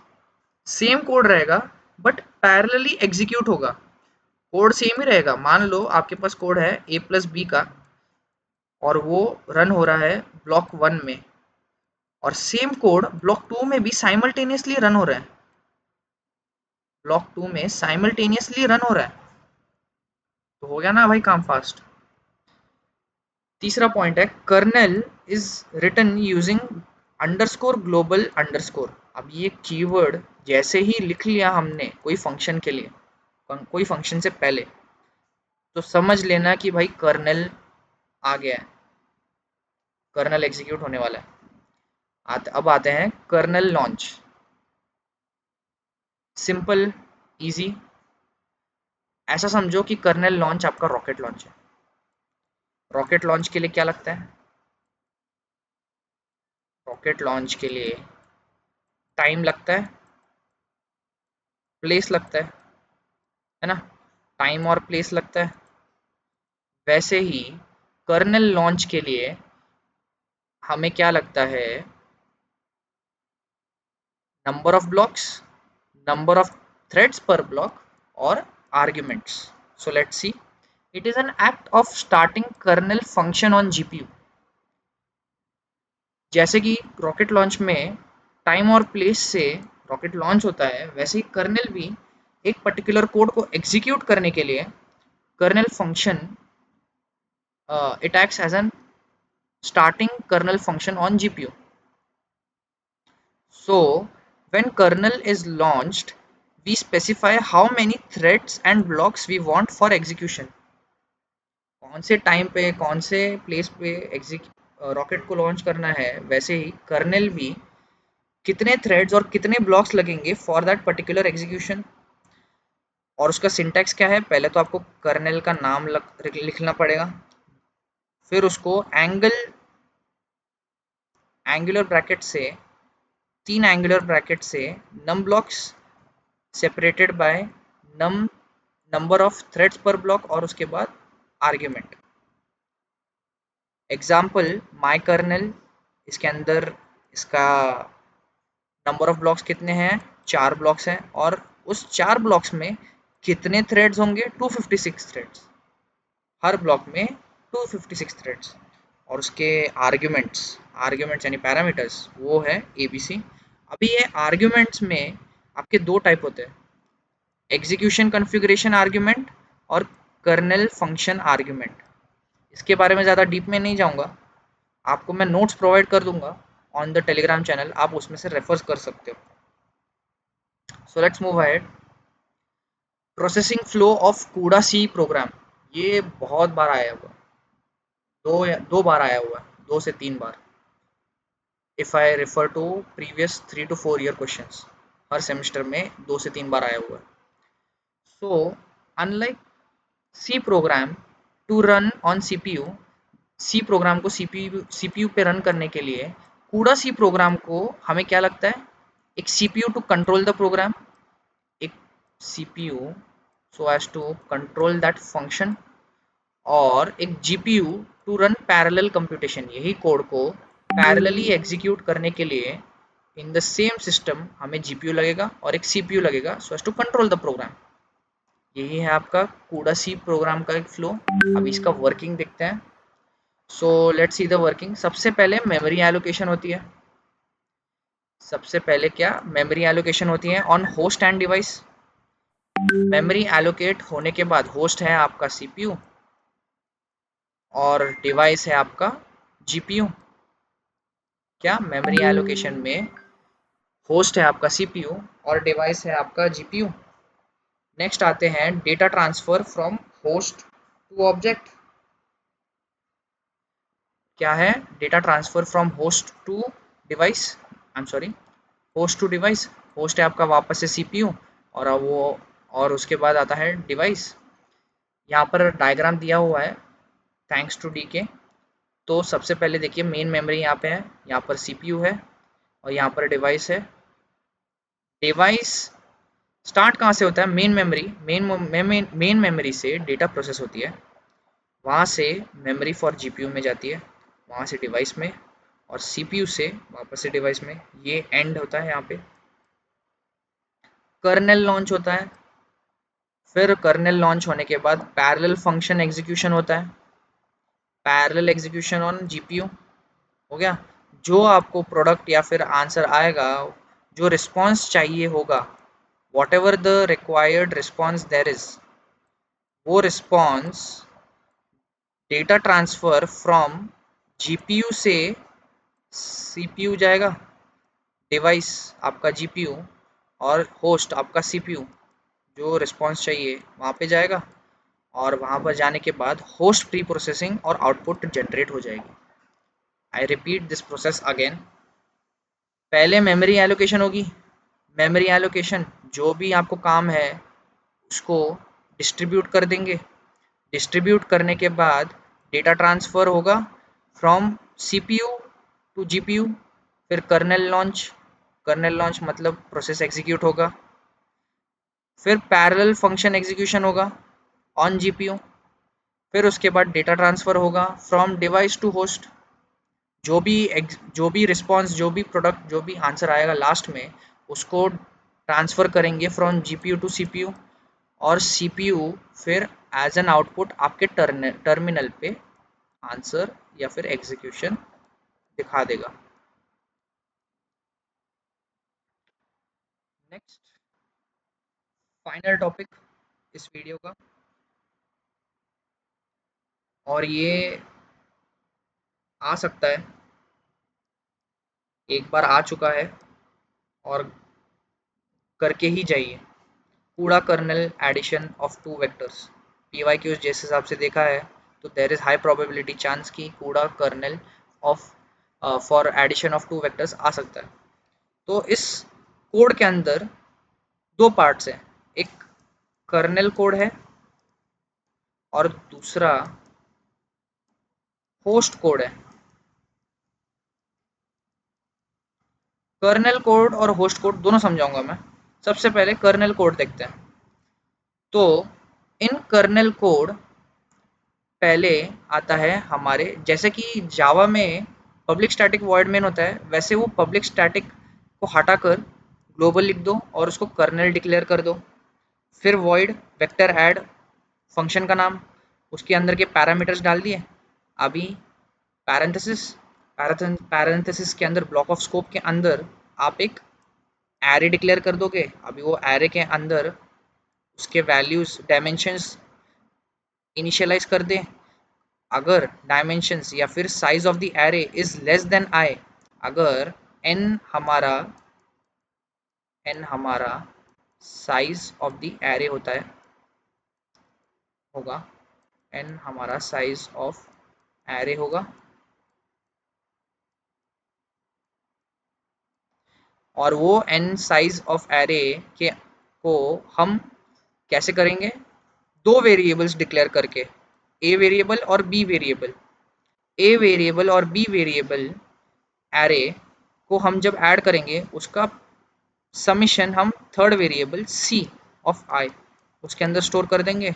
Same code रहेगा बट पैरेलली एग्जीक्यूट होगा। कोड सेम ही रहेगा। मान लो आपके पास कोड है ए प्लस बी का और वो रन हो रहा है ब्लॉक 1 में, और सेम कोड ब्लॉक 2 में भी साइमल्टेनियसली रन हो रहा है। ब्लॉक 2 में साइमल्टेनियसली रन हो रहा है, तो हो गया ना भाई काम फास्ट। तीसरा पॉइंट है, kernel is written using underscore global underscore. अब ये कीवर्ड जैसे ही लिख लिया हमने कोई फंक्शन के लिए, कोई फंक्शन से पहले, तो समझ लेना कि भाई कर्नेल आ गया है, कर्नेल एग्जीक्यूट होने वाला है। अब आते हैं कर्नेल लॉन्च। Simple, easy. ऐसा समझो कि कर्नेल लॉन्च आपका रॉकेट लॉन्च है। रॉकेट लॉन्च के लिए क्या लगता है, रॉकेट लॉन्च के लिए टाइम लगता है, प्लेस लगता है ना, टाइम और प्लेस लगता है। वैसे ही कर्नेल लॉन्च के लिए हमें क्या लगता है, number of blocks, number of threads per block or arguments. So let's see. It is an act of starting kernel function on GPU. जैसे कि रॉकेट लॉन्च में टाइम और प्लेस से रॉकेट लॉन्च होता है, वैसे ही कर्नेल भी एक पर्टिकुलर कोड को एग्जीक्यूट करने के लिए kernel function it acts as an starting kernel function on GPU. So when kernel is launched, we specify how many threads and blocks we want for execution. कौन से time पे कौन से place पे रॉकेट को लॉन्च करना है, वैसे ही कर्नेल भी कितने थ्रेड्स और कितने ब्लॉक्स लगेंगे फॉर दैट पर्टिकुलर एग्जीक्यूशन. और उसका सिंटैक्स क्या है, पहले तो आपको कर्नेल का नाम लिखना पड़ेगा, फिर उसको एंगुलर ब्रैकेट से 3 एंगुलर ब्रैकेट से num blocks separated by number of threads per block और उसके बाद आर्ग्यूमेंट. एग्जाम्पल माई कर्नेल, इसके अंदर इसका नंबर ऑफ ब्लॉक्स कितने हैं, 4 ब्लॉक्स हैं, और उस 4 ब्लॉक्स में कितने थ्रेड्स होंगे, 256 थ्रेड्स. हर ब्लॉक में 256 थ्रेड्स. और उसके आर्ग्यूमेंट्स यानी पैरामीटर्स वो है ABC. अभी ये आर्ग्यूमेंट्स में आपके 2 टाइप होते हैं, एग्जीक्यूशन कॉन्फ़िगरेशन आर्ग्यूमेंट और कर्नेल फंक्शन आर्ग्यूमेंट. इसके बारे में ज़्यादा डीप में नहीं जाऊँगा, आपको मैं नोट्स प्रोवाइड कर दूंगा ऑन द टेलीग्राम चैनल, आप उसमें से रेफर कर सकते हो. So let's move ahead. Processing flow of कूडा सी प्रोग्राम. ये बहुत बार आया हुआ, दो बार आया हुआ, 2 से 3 बार. If I refer to previous 3 to 4 year questions, हर सेमेस्टर में 2 से 3 बार आया हुआ. So unlike C program to run on CPU, C program को CPU पे रन करने के लिए कूडा सी प्रोग्राम को हमें क्या लगता है, एक CPU to control the program, एक CPU so as to control that function, और एक GPU to run parallel computation. यही कोड को पैरेलली एग्जीक्यूट करने के लिए इन द सेम सिस्टम हमें GPU लगेगा और एक CPU लगेगा so as to control the program. यही है आपका कूडा सी प्रोग्राम का एक फ्लो. अभी इसका वर्किंग देखते हैं. So let's see the working. सबसे पहले मेमोरी एलोकेशन होती है. सबसे पहले क्या मेमोरी एलोकेशन होती है on host and device. Memory allocate होने के बाद होस्ट है आपका CPU और डिवाइस है आपका GPU. क्या मेमोरी एलोकेशन में होस्ट है आपका CPU और डिवाइस है आपका GPU. नेक्स्ट आते हैं data transfer from host to object. क्या है, data transfer from host to device, I am sorry, host to device. Host है आपका वापस से CPU और उसके बाद आता है डिवाइस. यहाँ पर डायग्राम दिया हुआ है थैंक्स टू DK. तो सबसे पहले देखिए मेन मेमोरी यहाँ पे है, यहाँ पर CPU है और यहाँ पर डिवाइस है. डिवाइस स्टार्ट कहाँ से होता है, मेन मेमोरी. मेन मेमोरी से डेटा प्रोसेस होती है, वहाँ से मेमोरी फॉर GPU में जाती है, वहाँ से डिवाइस में, और CPU से वापस से डिवाइस में. ये एंड होता है यहाँ पे. कर्नेल लॉन्च होता है, फिर कर्नेल लॉन्च होने के बाद पैरेलल फंक्शन एग्जीक्यूशन होता है. पैरेलल एग्जीक्यूशन ऑन GPU हो गया. जो आपको प्रोडक्ट या फिर आंसर आएगा, जो रिस्पॉन्स चाहिए होगा, whatever the required response there is, वो response data transfer from GPU से CPU जाएगा, डिवाइस आपका GPU और होस्ट आपका CPU, जो रिस्पॉन्स चाहिए वहाँ पे जाएगा, और वहाँ पर जाने के बाद होस्ट प्री प्रोसेसिंग और आउटपुट जनरेट हो जाएगी. I repeat this process again. पहले मेमोरी एलोकेशन होगी. मेमोरी एलोकेशन जो भी आपको काम है उसको डिस्ट्रीब्यूट कर देंगे. डिस्ट्रीब्यूट करने के बाद डेटा ट्रांसफ़र होगा फ्रॉम CPU टू GPU. फिर कर्नेल लॉन्च मतलब प्रोसेस एग्जीक्यूट होगा. फिर पैरेलल फंक्शन एग्जीक्यूशन होगा ऑन GPU. फिर उसके बाद डेटा ट्रांसफ़र होगा फ्रॉम डिवाइस टू होस्ट. जो भी रिस्पॉन्स, जो भी प्रोडक्ट, जो भी आंसर आएगा लास्ट में, उसको ट्रांसफ़र करेंगे फ्रॉम जीपीयू टू सीपीयू, और सीपीयू फिर एज एन आउटपुट आपके टर्मिनल पे आंसर या फिर एग्जीक्यूशन दिखा देगा। नेक्स्ट फाइनल टॉपिक इस वीडियो का, और ये आ सकता है, एक बार आ चुका है और करके ही जाइए। CUDA kernel addition of two vectors, PYQs जिस हिसाब से देखा है तो there is high probability chance की CUDA kernel of for addition of two vectors आ सकता है। तो इस कोड के अंदर दो पार्ट्स हैं, एक कर्नल कोड है और दूसरा होस्ट कोड है। कर्नल कोड और होस्ट कोड दोनों समझाऊंगा मैं। सबसे पहले कर्नल कोड देखते हैं। तो इन कर्नल कोड पहले आता है हमारे, जैसे कि जावा में पब्लिक स्टैटिक वॉइड मेन होता है, वैसे वो पब्लिक स्टैटिक को हटाकर ग्लोबल लिख दो और उसको कर्नल डिक्लेयर कर दो। फिर वॉइड वेक्टर ऐड फंक्शन का नाम, उसके अंदर के पैरामीटर्स डाल दिए। अभी पैरेंथेसिस, पैरेंथेसिस के अंदर ब्लॉक ऑफ स्कोप के अंदर आप एक एरे डिक्लेयर कर दोगे। अभी वो एरे के अंदर उसके वैल्यूज डायमेंशंस इनिशियलाइज कर दें। अगर डायमेंशंस या फिर size of the array is less than I, अगर एन हमारा साइज ऑफ द एरे होगा, एन हमारा साइज ऑफ एरे होगा, और वो एन साइज ऑफ एरे के को हम कैसे करेंगे, दो वेरिएबल्स डिक्लेयर करके, ए वेरिएबल और बी वेरिएबल। ए वेरिएबल और बी वेरिएबल एरे को हम जब ऐड करेंगे उसका समीशन हम थर्ड वेरिएबल सी ऑफ आई उसके अंदर स्टोर कर देंगे,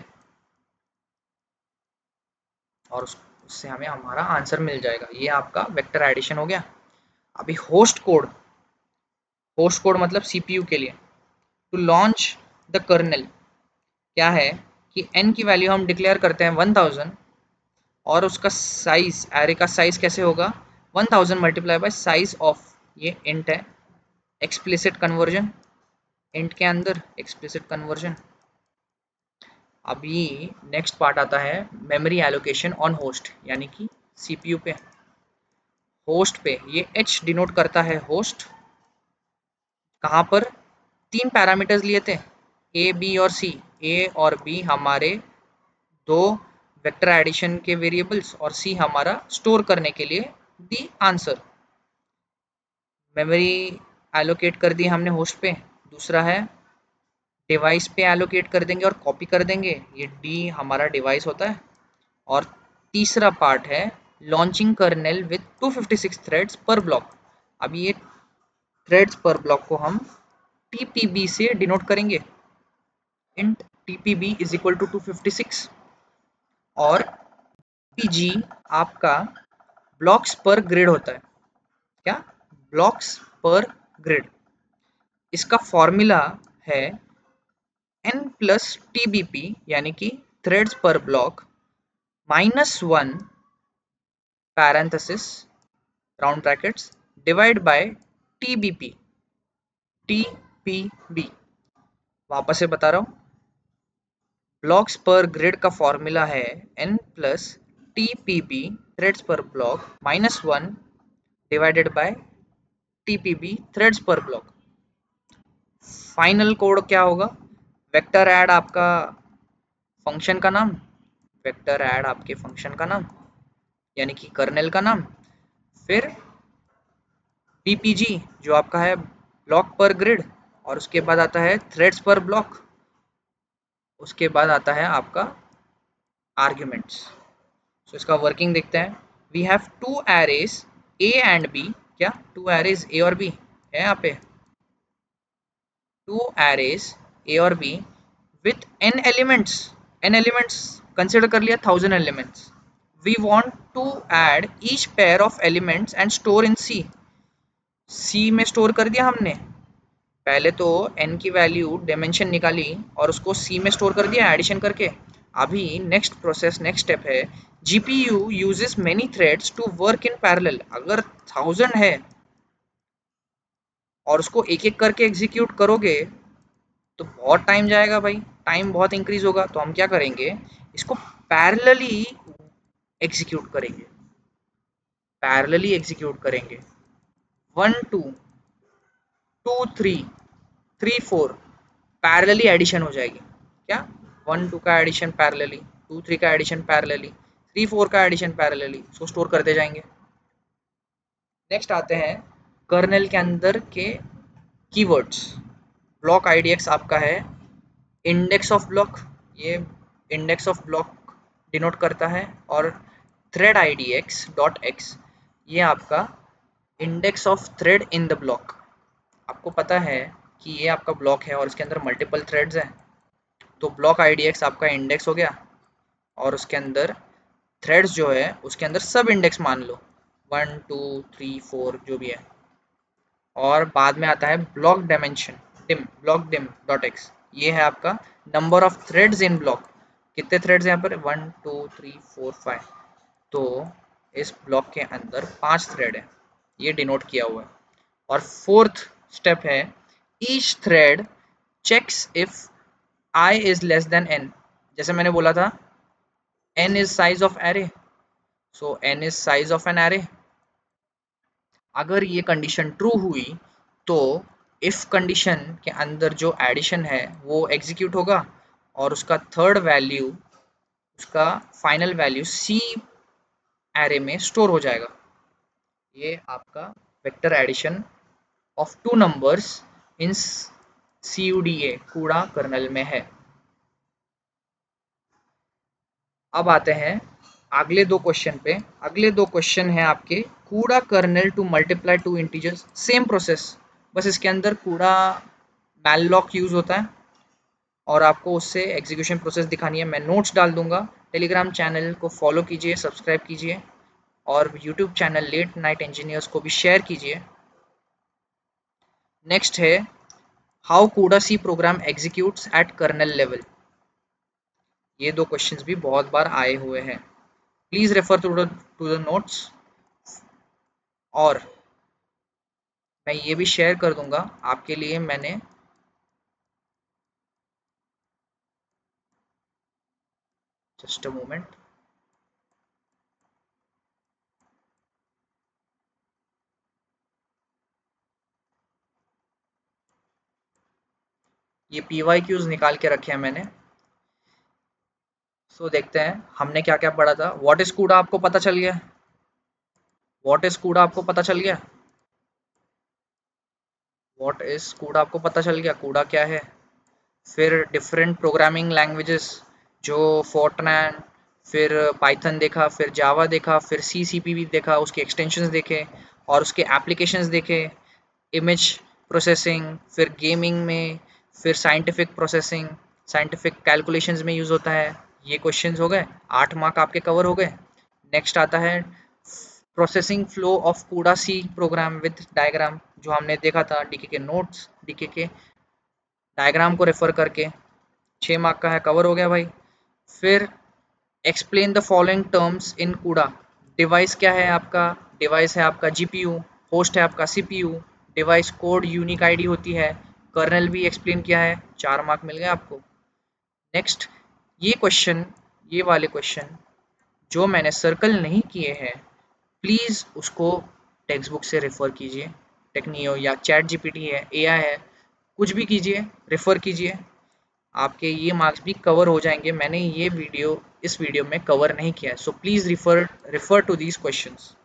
और उससे हमें हमारा आंसर मिल जाएगा। ये आपका वेक्टर एडिशन हो गया। अभी होस्ट कोड, होस्ट कोड मतलब सीपीयू के लिए। टू लॉन्च द कर्नल क्या है कि एन की वैल्यू हम डिक्लेयर करते हैं 1000, और उसका साइज, एरे का साइज कैसे होगा, 1000 मल्टीप्लाई बाय साइज ऑफ, ये इंट है, एक्सप्लिसिट कन्वर्जन, इंट के अंदर एक्सप्लिसिट कन्वर्जन। अभी नेक्स्ट पार्ट आता है मेमोरी एलोकेशन ऑन होस्ट, यानी कि सीपीयू पे। होस्ट पे ये एच डिनोट करता है होस्ट, कहाँ पर, तीन पैरामीटर्स लिए थे, ए बी और सी। ए और बी हमारे दो वेक्टर एडिशन के वेरिएबल्स, और सी हमारा स्टोर करने के लिए दी आंसर। मेमोरी एलोकेट कर दी हमने होस्ट पे। दूसरा है डिवाइस पे एलोकेट कर देंगे और कॉपी कर देंगे, ये डी हमारा डिवाइस होता है। और तीसरा पार्ट है launching kernel with 256 threads per block. अब ये थ्रेड्स पर ब्लॉक को हम टीपीबी से डिनोट करेंगे, int TPB is equal to 256, और पीजी आपका ब्लॉक्स पर ग्रिड होता है। क्या, ब्लॉक्स पर ग्रिड। इसका फॉर्मूला है n प्लस TBP, यानी कि threads per block, -1 parenthesis round brackets divide by TBP, TPB। वापस से बता रहा हूँ, ब्लॉक्स पर ग्रिड का फॉर्मूला है n plus TPB threads per block -1 divided by TPB threads per block. Final code क्या होगा, वेक्टर ऐड आपका फंक्शन का नाम, वेक्टर ऐड आपके फंक्शन का नाम यानी कि कर्नेल का नाम, फिर पीपीजी जो आपका है ब्लॉक पर ग्रिड, और उसके बाद आता है थ्रेड्स पर ब्लॉक, उसके बाद आता है आपका आर्ग्यूमेंट्स। सो इसका वर्किंग देखते हैं। We have two arrays A and B, क्या टू एरेज ए और बी है यहाँ पे, टू एरेज ए और B with n elements, n elements consider कर लिया 1000 elements. We want to add each pair of elements and store in C, C में स्टोर कर दिया हमने, पहले तो n की वैल्यू डायमेंशन निकाली और उसको c में स्टोर कर दिया एडिशन करके। अभी नेक्स्ट प्रोसेस, नेक्स्ट स्टेप है, GPU uses many threads to work in parallel. अगर 1000 है और उसको एक एक करके एग्जीक्यूट करोगे तो बहुत टाइम जाएगा भाई, टाइम बहुत इंक्रीज होगा। तो हम क्या करेंगे, इसको पैरेलली एग्जीक्यूट करेंगे, पैरेलली एग्जीक्यूट करेंगे। 1 2 2 3 3 4 पैरेलली एडिशन हो जाएगी क्या, 1 2 का एडिशन पैरेलली, 2 3 का एडिशन पैरेलली, 3 4 का एडिशन पैरेलली, उसको स्टोर करते जाएंगे। नेक्स्ट आते हैं कर्नेल के अंदर के कीवर्ड्स। ब्लॉक आईडीएक्स आपका है इंडेक्स ऑफ ब्लॉक, ये इंडेक्स ऑफ ब्लॉक डिनोट करता है। और थ्रेड आईडीएक्स डॉट एक्स, ये आपका index of thread in the block. आपको पता है कि ये आपका ब्लॉक है और इसके अंदर मल्टीपल थ्रेड्स हैं, तो ब्लॉक आईडीएक्स आपका इंडेक्स हो गया और उसके अंदर थ्रेड्स जो है उसके अंदर सब इंडेक्स मान लो 1 2 3 4 जो भी है। और बाद में आता है block dimension dim, block dim dot x, ये है आपका number of threads in block. कितने थ्रेड्स हैं यहाँ पर, 1 2 3 4 5, तो इस ब्लॉक के अंदर 5 थ्रेड है, ये डिनोट किया हुआ है। और फोर्थ स्टेप है each thread checks if I is less than N. जैसे मैंने बोला था n is size of array, so n is size of an array। अगर ये कंडीशन ट्रू हुई तो इफ कंडीशन के अंदर जो एडिशन है वो एग्जीक्यूट होगा और उसका थर्ड वैल्यू, उसका फाइनल वैल्यू सी एरे में स्टोर हो जाएगा। ये आपका vector addition of two numbers in CUDA CUDA kernel में है। अब आते हैं अगले दो क्वेश्चन पे। अगले दो क्वेश्चन हैं आपके CUDA kernel to multiply two integers, same process, बस इसके अंदर कूड़ा मैललॉक यूज होता है और आपको उससे एग्जीक्यूशन प्रोसेस दिखानी है। मैं नोट्स डाल दूंगा, टेलीग्राम चैनल को फॉलो कीजिए, सब्सक्राइब कीजिए और YouTube channel Late night Engineers को भी शेयर कीजिए। नेक्स्ट है how CUDA C program executes at kernel level. ये दो क्वेश्चंस भी बहुत बार आए हुए हैं, please refer to the notes. और मैं ये भी शेयर कर दूंगा आपके लिए, मैंने जस्ट अ मोमेंट, ये PYQs निकाल के रखे हैं मैंने। सो देखते हैं हमने क्या क्या पढ़ा था। व्हाट इज कूड़ा आपको पता चल गया, व्हाट इज कूड़ा आपको पता चल गया, व्हाट इज कूड़ा आपको पता चल गया, कूड़ा क्या है। फिर डिफरेंट प्रोग्रामिंग लैंग्वेजेस जो फोर्ट्रैन, फिर पाइथन देखा, फिर जावा देखा, फिर CCP देखा, उसके एक्सटेंशंस देखे और उसके एप्लीकेशंस देखे। इमेज प्रोसेसिंग, फिर गेमिंग में, फिर साइंटिफिक प्रोसेसिंग, साइंटिफिक कैलकुलेशंस में यूज़ होता है। ये क्वेश्चंस हो गए, 8 मार्क आपके कवर हो गए। नेक्स्ट आता है प्रोसेसिंग फ्लो ऑफ कूड़ा सी प्रोग्राम विद डायग्राम, जो हमने देखा था डीके के नोट्स, डीके के डायग्राम को रेफर करके। 6 मार्क का है, कवर हो गया भाई। फिर explain the following terms in कूड़ा। डिवाइस क्या है आपका, डिवाइस है आपका GPU, होस्ट है आपका CPU, device code unique ID होती है, कर्नल भी एक्सप्लेन किया है, 4 मार्क मिल गए आपको। नेक्स्ट ये क्वेश्चन, ये वाले क्वेश्चन जो मैंने सर्कल नहीं किए हैं प्लीज़ उसको टेक्स्ट बुक से रेफ़र कीजिए, टेक्नियो या ChatGPT है, AI है, कुछ भी कीजिए, रेफ़र कीजिए, आपके ये मार्क्स भी कवर हो जाएंगे। मैंने ये वीडियो इस वीडियो में कवर नहीं किया है, so please refer to these questions.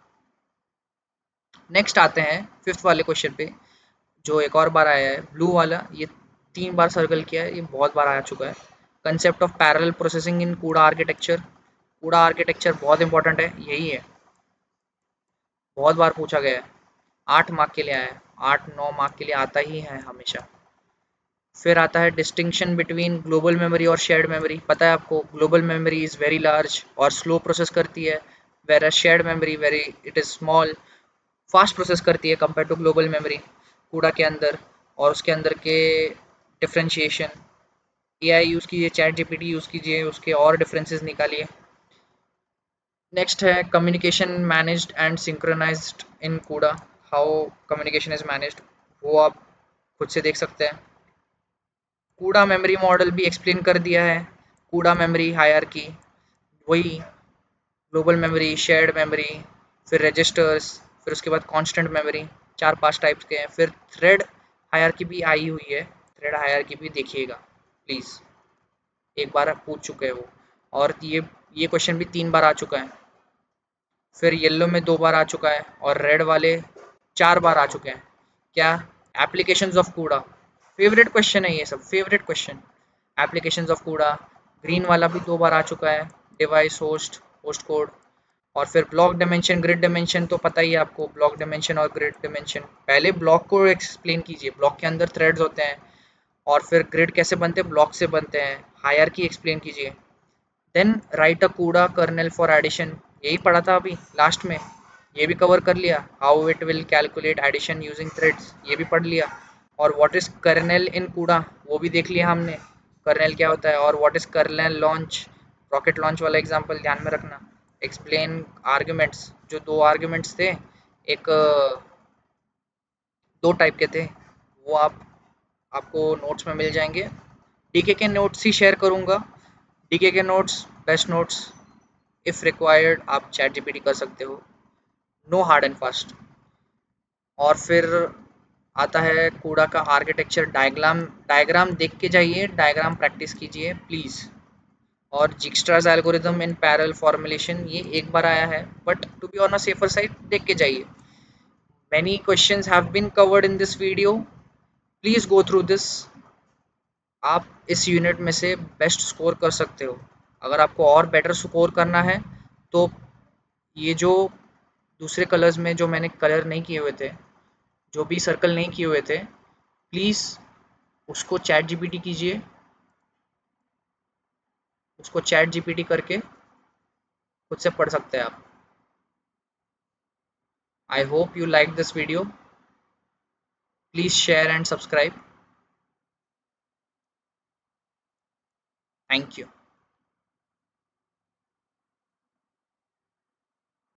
Next आते हैं फिफ्थ वाले क्वेश्चन पे, जो एक और बार आया है, ब्लू वाला, ये 3 बार सर्कल किया है, ये बहुत बार आ चुका है। कंसेप्ट ऑफ पैरेलल प्रोसेसिंग इन कूड़ा आर्किटेक्चर। कूड़ा आर्किटेक्चर बहुत इंपॉर्टेंट है, यही है, बहुत बार पूछा गया है, 8 मार्क के लिए आया है, 8-9 मार्क के लिए आता ही है हमेशा। फिर आता है डिस्टिंक्शन बिटवीन ग्लोबल मेमोरी और शेयर्ड मेमोरी। पता है आपको global memory is very large और स्लो प्रोसेस करती है, where shared memory it is small, fast process करती है कंपेयर टू ग्लोबल मेमोरी कूड़ा के अंदर। और उसके अंदर के डिफ्रेंशिएशन, एआई यूज़ कीजिए, चैट जीपीटी यूज़ कीजिए, उसके और डिफरेंसेस निकालिए। नेक्स्ट है कम्युनिकेशन मैनेज्ड एंड सिंक्रोनाइज्ड इन कूडा, हाउ कम्युनिकेशन इज मैनेज्ड, वो आप खुद से देख सकते हैं। कूडा मेमोरी मॉडल भी एक्सप्लेन कर दिया है, कूडा मेमोरी हायरार्की, वही ग्लोबल मेमोरी, शेयर्ड मेमोरी, फिर रजिस्टर्स, फिर उसके बाद कांस्टेंट मेमोरी, 4-5 टाइप्स के हैं। फिर थ्रेड हायरार्की भी आई हुई है, थ्रेड हायरार्की भी देखिएगा प्लीज़, एक बार पूछ चुके हैं वो, और ये क्वेश्चन भी 3 बार आ चुका है। फिर येलो में 2 बार आ चुका है और रेड वाले 4 बार आ चुके हैं। क्या? एप्लीकेशंस ऑफ कूड़ा, फेवरेट क्वेश्चन है ये सब, फेवरेट क्वेश्चन। एप्लीकेशंस ऑफ कूड़ा, ग्रीन वाला भी 2 बार आ चुका है, डिवाइस होस्ट, होस्ट कोड। और फिर ब्लॉक डायमेंशन, ग्रिड डायमेंशन तो पता ही है आपको, ब्लॉक डायमेंशन और ग्रिड डायमेंशन। पहले ब्लॉक को एक्सप्लेन कीजिए, ब्लॉक के अंदर थ्रेड्स होते हैं, और फिर ग्रिड कैसे बनते हैं, ब्लॉक से बनते हैं। हायरार्की एक्सप्लेन कीजिए। देन राइट अ कूड़ा कर्नेल फॉर एडिशन, यही पढ़ा था अभी लास्ट में, ये भी कवर कर लिया। How it will calculate addition using threads, ये भी पढ़ लिया। और व्हाट इज कर्नेल इन कूड़ा, वो भी देख लिया हमने, कर्नेल क्या होता है। और what is kernel launch, rocket launch वाला एग्जांपल ध्यान में रखना। एक्सप्लेन आर्ग्यूमेंट्स, जो 2 आर्ग्यूमेंट्स थे, एक 2 टाइप के थे, वो आपको नोट्स में मिल जाएंगे। डीके के नोट्स ही शेयर करूंगा, डीके के notes, best notes. If required आप चैट जीपीटी कर सकते हो, नो हार्ड एंड फास्ट। और फिर आता है कूड़ा का आर्किटेक्चर डायग्राम, डायग्राम देख के जाइए, डायग्राम प्रैक्टिस कीजिए प्लीज़। और Dijkstra's algorithm in parallel formulation, ये एक बार आया है, but to be on a safer side देख के जाइए। Many questions have been covered in this video, please go through this. आप इस यूनिट में से बेस्ट स्कोर कर सकते हो। अगर आपको और बेटर स्कोर करना है तो ये जो दूसरे कलर्स में जो मैंने कलर नहीं किए हुए थे, जो भी सर्कल नहीं किए हुए थे, प्लीज़ उसको चैट जीपीटी कीजिए, उसको चैट जीपीटी करके खुद से पढ़ सकते हैं आप। आई hope you like this video, please share and subscribe. Thank you.